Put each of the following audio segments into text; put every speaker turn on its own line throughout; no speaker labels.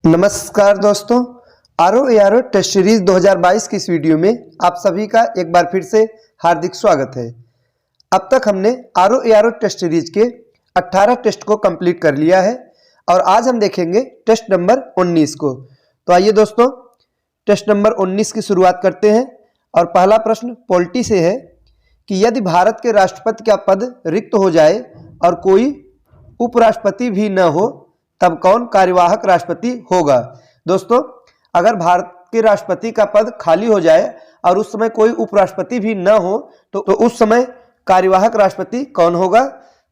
नमस्कार दोस्तों, RO test series 2022 की इस वीडियो में आप सभी का एक बार फिर से हार्दिक स्वागत है। अब तक हमने आरओ टेस्ट सीरीज के 18 टेस्ट को कंप्लीट कर लिया है और आज हम देखेंगे टेस्ट नंबर 19 को। तो आइए दोस्तों, टेस्ट नंबर 19 की शुरुआत करते हैं और पहला प्रश्न पॉलिटी से है कि यदि भारत के राष्ट्रपति का पद रिक्त हो जाए और कोई उपराष्ट्रपति भी न हो तब कौन कार्यवाहक राष्ट्रपति होगा। दोस्तों, अगर भारत के राष्ट्रपति का पद खाली हो जाए और उस समय कोई उपराष्ट्रपति भी न हो तो उस समय कार्यवाहक राष्ट्रपति कौन होगा।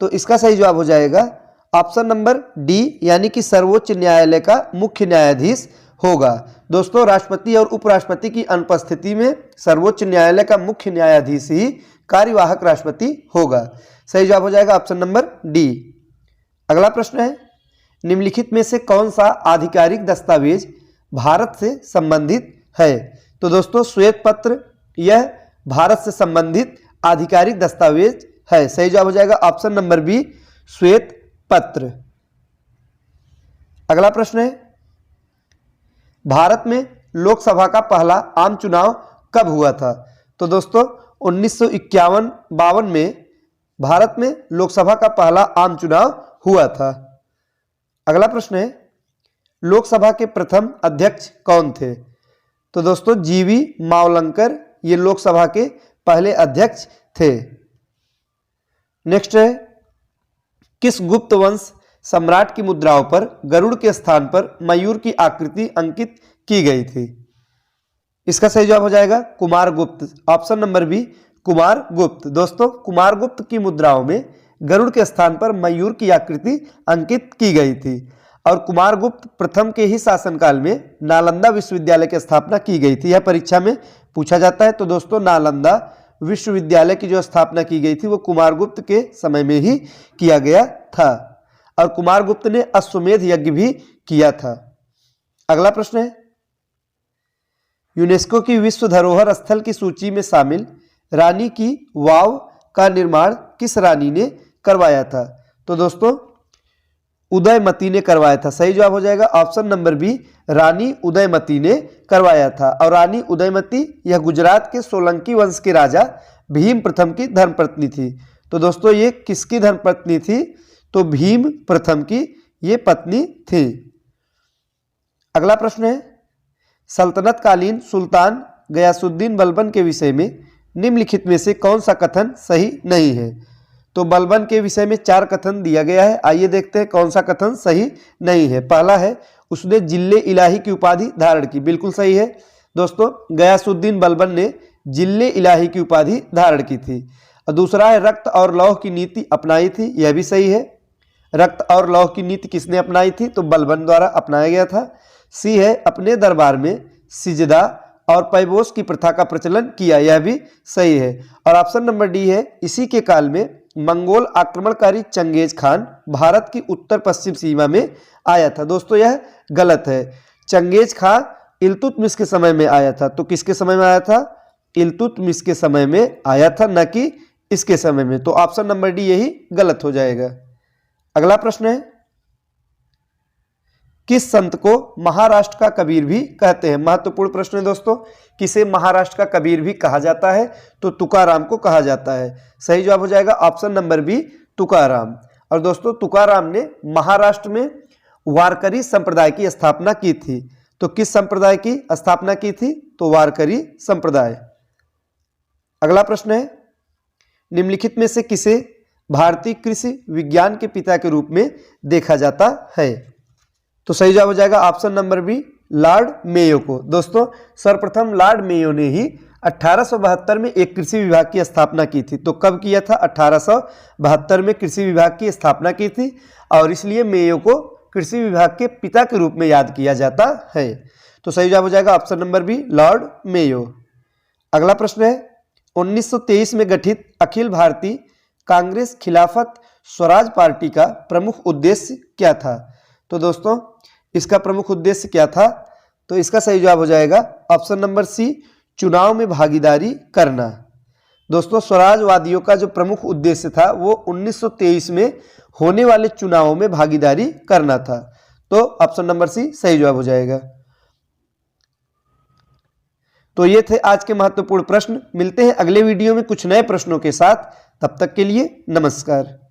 तो इसका सही जवाब हो जाएगा ऑप्शन नंबर डी, यानी कि सर्वोच्च न्यायालय का मुख्य न्यायाधीश होगा। दोस्तों, राष्ट्रपति और उपराष्ट्रपति की अनुपस्थिति में सर्वोच्च न्यायालय का मुख्य न्यायाधीश ही कार्यवाहक राष्ट्रपति होगा। सही जवाब हो जाएगा ऑप्शन नंबर डी। अगला प्रश्न है, निम्नलिखित में से कौन सा आधिकारिक दस्तावेज भारत से संबंधित है। तो दोस्तों, श्वेत पत्र यह भारत से संबंधित आधिकारिक दस्तावेज है। सही जवाब हो जाएगा ऑप्शन नंबर बी, श्वेत पत्र। अगला प्रश्न है, भारत में लोकसभा का पहला आम चुनाव कब हुआ था। तो दोस्तों, 1951-52 में भारत में लोकसभा का पहला आम चुनाव हुआ था। अगला प्रश्न है, लोकसभा के प्रथम अध्यक्ष कौन थे। तो दोस्तों, जीवी मावलंकर ये लोकसभा के पहले अध्यक्ष थे। नेक्स्ट है, किस गुप्त वंश सम्राट की मुद्राओं पर गरुड़ के स्थान पर मयूर की आकृति अंकित की गई थी। इसका सही जवाब हो जाएगा Kumaragupta, option number B, Kumaragupta. दोस्तों, कुमारगुप्त की मुद्राओं में गरुड़ के स्थान पर मयूर की आकृति अंकित की गई थी और कुमारगुप्त प्रथम के ही शासनकाल में नालंदा विश्वविद्यालय की स्थापना की गई थी। यह परीक्षा में पूछा जाता है। तो दोस्तों, नालंदा विश्वविद्यालय की जो स्थापना की गई थी वो कुमारगुप्त के समय में ही किया गया था और कुमारगुप्त ने अश्वमेध यज्ञ भी किया था। अगला प्रश्न है, यूनेस्को की विश्व धरोहर स्थल की सूची में शामिल रानी की वाव का निर्माण किस रानी ने करवाया था। तो दोस्तों, उदयमती ने करवाया था। सही जवाब हो जाएगा ऑप्शन नंबर बी, रानी उदयमती ने करवाया था। और रानी उदयमती यह गुजरात के सोलंकी वंश के राजा भीम प्रथम की धर्मपत्नी थी। तो दोस्तों, ये किसकी धर्मपत्नी थी। तो भीम प्रथम की ये पत्नी थी। अगला प्रश्न है, सल्तनत कालीन सुल्तान गयासुद्दीन बलबन के विषय में निम्नलिखित में से कौन सा कथन सही नहीं है। तो बलबन के विषय में 4 कथन दिया गया है। आइए देखते हैं कौन सा कथन सही नहीं है। पहला है, उसने जिल्ले इलाही की उपाधि धारण की। बिल्कुल सही है दोस्तों, गयासुद्दीन बलबन ने जिल्ले इलाही की उपाधि धारण की थी। और दूसरा है, रक्त और लौह की नीति अपनाई थी। यह भी सही है। रक्त और लौह की नीति किसने अपनाई थी। तो बलबन द्वारा अपनाया गया था। सी है, अपने दरबार में सिजदा और पैबोस की प्रथा का प्रचलन किया। यह भी सही है। और ऑप्शन नंबर डी है, इसी के काल में मंगोल आक्रमणकारी चंगेज खान भारत की उत्तर पश्चिम सीमा में आया था। दोस्तों, यह गलत है। चंगेज खान इल्तुतमिश के समय में आया था। तो किसके समय में आया था। इल्तुतमिश के समय में आया था, न कि इसके समय में। तो ऑप्शन नंबर डी यही गलत हो जाएगा। अगला प्रश्न है, किस संत को महाराष्ट्र का कबीर भी कहते हैं। महत्वपूर्ण प्रश्न है दोस्तों, किसे महाराष्ट्र का कबीर भी कहा जाता है। तो तुकाराम को कहा जाता है। सही जवाब हो जाएगा ऑप्शन नंबर बी, तुकाराम। और दोस्तों, तुकाराम ने महाराष्ट्र में वारकरी संप्रदाय की स्थापना की थी। तो किस संप्रदाय की स्थापना की थी। तो वारकरी संप्रदाय। अगला प्रश्न है, निम्नलिखित में से किसे भारतीय कृषि विज्ञान के पिता के रूप में देखा जाता है। तो सही जवाब हो जाएगा option number B, Lord Mayo को। दोस्तों, सर्वप्रथम लॉर्ड मेयो ने ही 1872 में एक कृषि विभाग की स्थापना की थी। तो कब किया था। 1872 में कृषि विभाग की स्थापना की थी और इसलिए मेयो को कृषि विभाग के पिता के रूप में याद किया जाता है। तो सही जवाब हो जाएगा option number B, Lord Mayo. अगला प्रश्न है, 1923 में गठित अखिल भारतीय कांग्रेस खिलाफत स्वराज पार्टी का प्रमुख उद्देश्य क्या था। तो दोस्तों, इसका प्रमुख उद्देश्य क्या था। तो इसका सही जवाब हो जाएगा ऑप्शन नंबर सी, चुनाव में भागीदारी करना। दोस्तों, स्वराजवादियों का जो प्रमुख उद्देश्य था वो 1923 में होने वाले चुनावों में भागीदारी करना था। तो ऑप्शन नंबर सी सही जवाब हो जाएगा। तो ये थे आज के महत्वपूर्ण प्रश्न। मिलते हैं अगले वीडियो में कुछ नए प्रश्नों के साथ। तब तक के लिए नमस्कार।